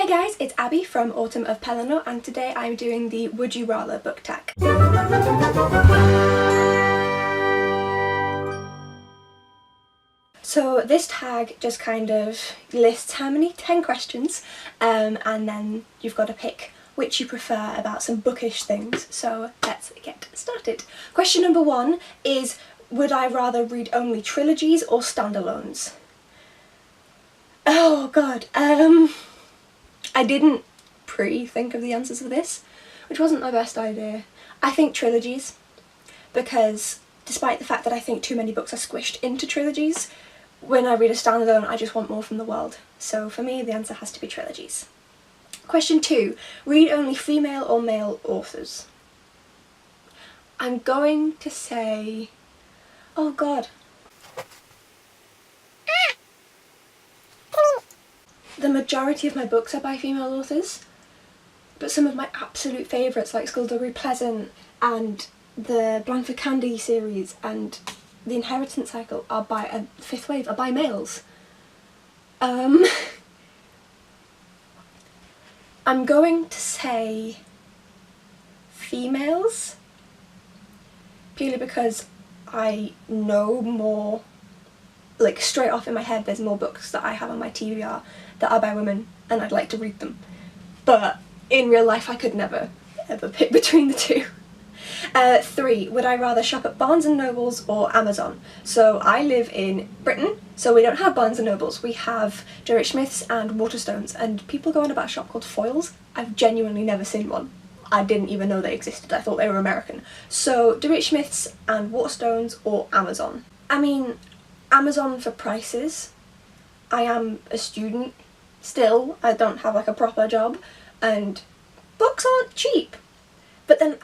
Hey guys, it's Abby from Autumn of Pellinor, and today I'm doing the Would You Rather book tag. So this tag just kind of lists how many 10 questions, and then you've got to pick which you prefer about some bookish things. So let's get started. Question number 1 is, would I rather read only trilogies or standalones? Oh god, I didn't pre-think of the answers for this, which wasn't my best idea. I think trilogies, because despite the fact that I think too many books are squished into trilogies, when I read a standalone I just want more from the world. So for me the answer has to be trilogies. Question 2, read only female or male authors? I'm going to say, oh god. The majority of my books are by female authors, but some of my absolute favourites like Skullduggery Pleasant and the Blandford Candy series and The Inheritance Cycle are by Fifth Wave are by males. I'm going to say females, purely because I know more, like straight off in my head there's more books that I have on my TBR that are by women and I'd like to read them. But in real life I could never ever pick between the two. 3, would I rather shop at Barnes & Nobles or Amazon? So I live in Britain, so we don't have Barnes & Nobles. We have Derek Smith's and Waterstones, and people go on about a shop called Foyles. I've genuinely never seen one. I didn't even know they existed. I thought they were American. So Derek Smith's and Waterstones or Amazon. I mean, Amazon for prices. I am a student still. I don't have like a proper job, and books aren't cheap. But then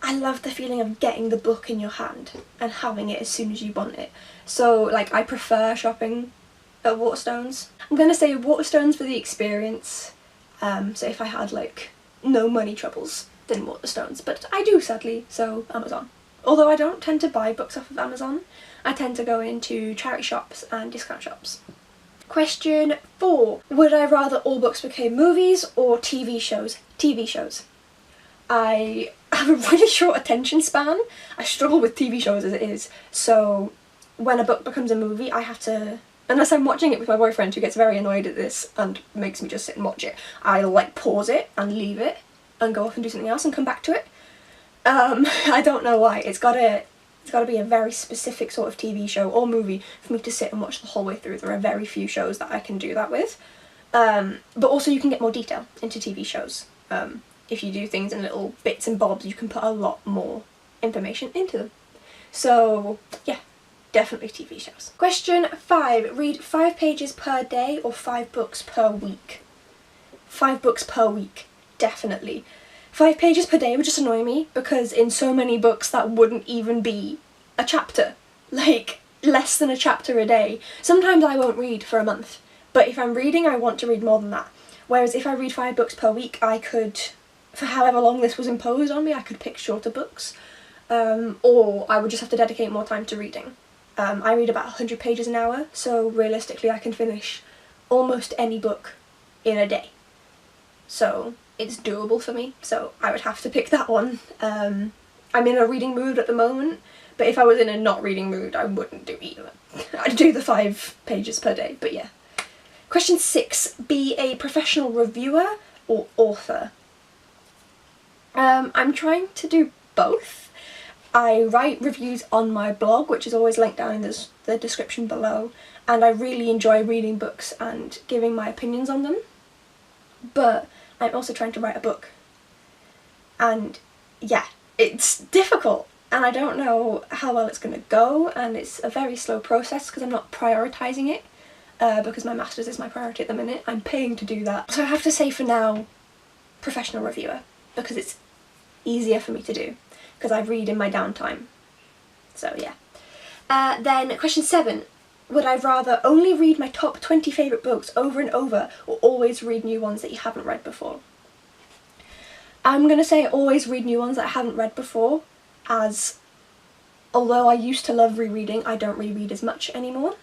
I love the feeling of getting the book in your hand and having it as soon as you want it. So like I prefer shopping at Waterstones. I'm gonna say Waterstones for the experience. So if I had like no money troubles, then Waterstones. But I do sadly, so Amazon. Although I don't tend to buy books off of Amazon, I tend to go into charity shops and discount shops. Question 4. Would I rather all books became movies or TV shows? TV shows. I have a really short attention span. I struggle with TV shows as it is. So when a book becomes a movie, I have to, unless I'm watching it with my boyfriend who gets very annoyed at this and makes me just sit and watch it, I'll like pause it and leave it and go off and do something else and come back to it. I don't know why. It's gotta be a very specific sort of TV show or movie for me to sit and watch the whole way through. There are very few shows that I can do that with. But also you can get more detail into TV shows. If you do things in little bits and bobs, you can put a lot more information into them. So yeah, definitely TV shows. Question 5, read 5 pages per day or 5 books per week? 5 books per week, definitely. 5 pages per day would just annoy me, because in so many books that wouldn't even be a chapter. Like, less than a chapter a day. Sometimes I won't read for a month, but if I'm reading I want to read more than that. Whereas if I read 5 books per week, I could, for however long this was imposed on me, I could pick shorter books. Or I would just have to dedicate more time to reading. I read about 100 pages an hour, so realistically I can finish almost any book in a day. So it's doable for me, so I would have to pick that one. I'm in a reading mood at the moment, but if I was in a not reading mood I wouldn't do either. I'd do the 5 pages per day, but yeah. Question 6, be a professional reviewer or author? I'm trying to do both. I write reviews on my blog, which is always linked down in the description below, and I really enjoy reading books and giving my opinions on them. But I'm also trying to write a book, and yeah, it's difficult and I don't know how well it's going to go, and it's a very slow process because I'm not prioritising it, because my masters is my priority at the minute. I'm paying to do that, so I have to say for now professional reviewer, because it's easier for me to do because I read in my downtime. So yeah. Then question 7, would I rather only read my top 20 favourite books over and over, or always read new ones that you haven't read before? I'm going to say always read new ones that I haven't read before, as although I used to love rereading, I don't reread as much anymore.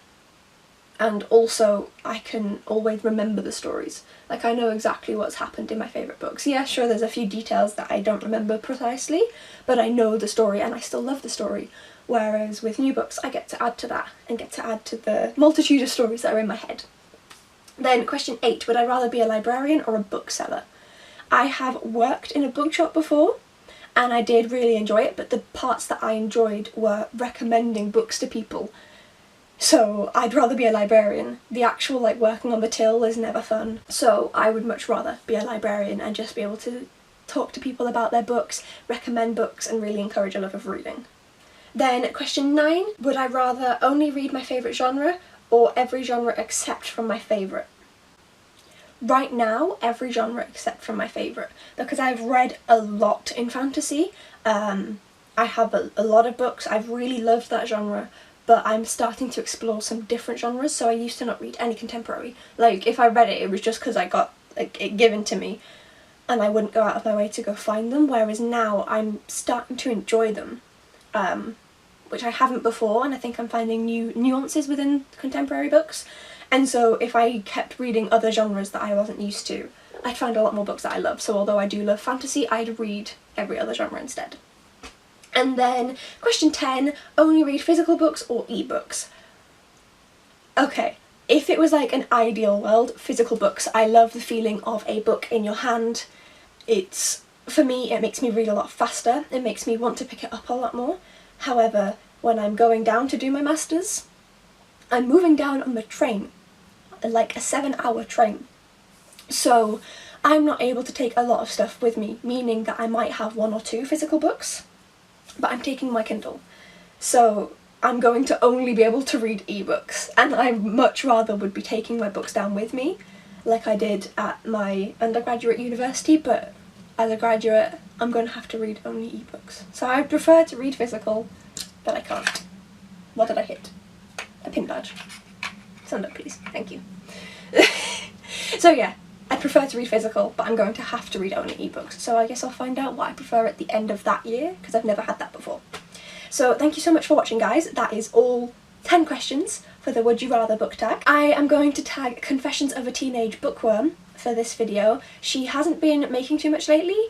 and also I can always remember the stories. Like, I know exactly what's happened in my favourite books. Yeah, sure, there's a few details that I don't remember precisely, but I know the story and I still love the story. Whereas with new books, I get to add to that and get to add to the multitude of stories that are in my head. Then question 8, would I rather be a librarian or a bookseller? I have worked in a bookshop before and I did really enjoy it, but the parts that I enjoyed were recommending books to people. So I'd rather be a librarian. The actual like working on the till is never fun. So I would much rather be a librarian and just be able to talk to people about their books, recommend books and really encourage a love of reading. Then question 9, would I rather only read my favourite genre or every genre except from my favourite? Right now, every genre except from my favourite, because I've read a lot in fantasy. I have a lot of books, I've really loved that genre, but I'm starting to explore some different genres. So I used to not read any contemporary. Like, if I read it, it was just because I got like it given to me and I wouldn't go out of my way to go find them, whereas now I'm starting to enjoy them, which I haven't before, and I think I'm finding new nuances within contemporary books. And so if I kept reading other genres that I wasn't used to, I'd find a lot more books that I love. So although I do love fantasy, I'd read every other genre instead. And then question 10, only read physical books or ebooks? Okay, if it was like an ideal world, physical books. I love the feeling of a book in your hand. For me, it makes me read a lot faster. It makes me want to pick it up a lot more. However, when I'm going down to do my masters, I'm moving down on the train, like a 7-hour train. So I'm not able to take a lot of stuff with me, meaning that I might have 1 or 2 physical books, but I'm taking my Kindle. So I'm going to only be able to read ebooks, and I much rather would be taking my books down with me, like I did at my undergraduate university, but as a graduate, I'm going to have to read only ebooks. So I prefer to read physical, but I can't. What did I hit? A pin badge. Stand up, please. Thank you. So yeah, I prefer to read physical, but I'm going to have to read only ebooks. So I guess I'll find out what I prefer at the end of that year, because I've never had that before. So thank you so much for watching, guys. That is all 10 questions for the Would You Rather book tag. I am going to tag Confessions of a Teenage Bookworm for this video. She hasn't been making too much lately.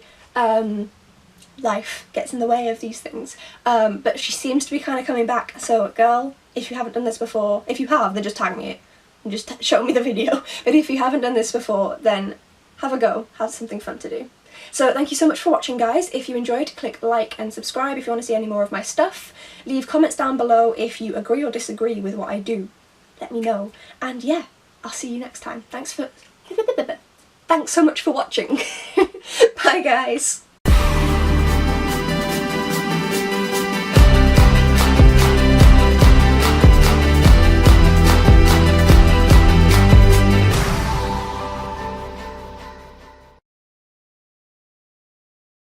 Life gets in the way of these things. But she seems to be kind of coming back. So girl, if you haven't done this before, if you have, then just tag me it and just show me the video. But if you haven't done this before, then have a go. Have something fun to do. So thank you so much for watching, guys. If you enjoyed, click like and subscribe if you want to see any more of my stuff. Leave comments down below if you agree or disagree with what I do. Let me know. And yeah, I'll see you next time. Thanks so much for watching. Bye, guys.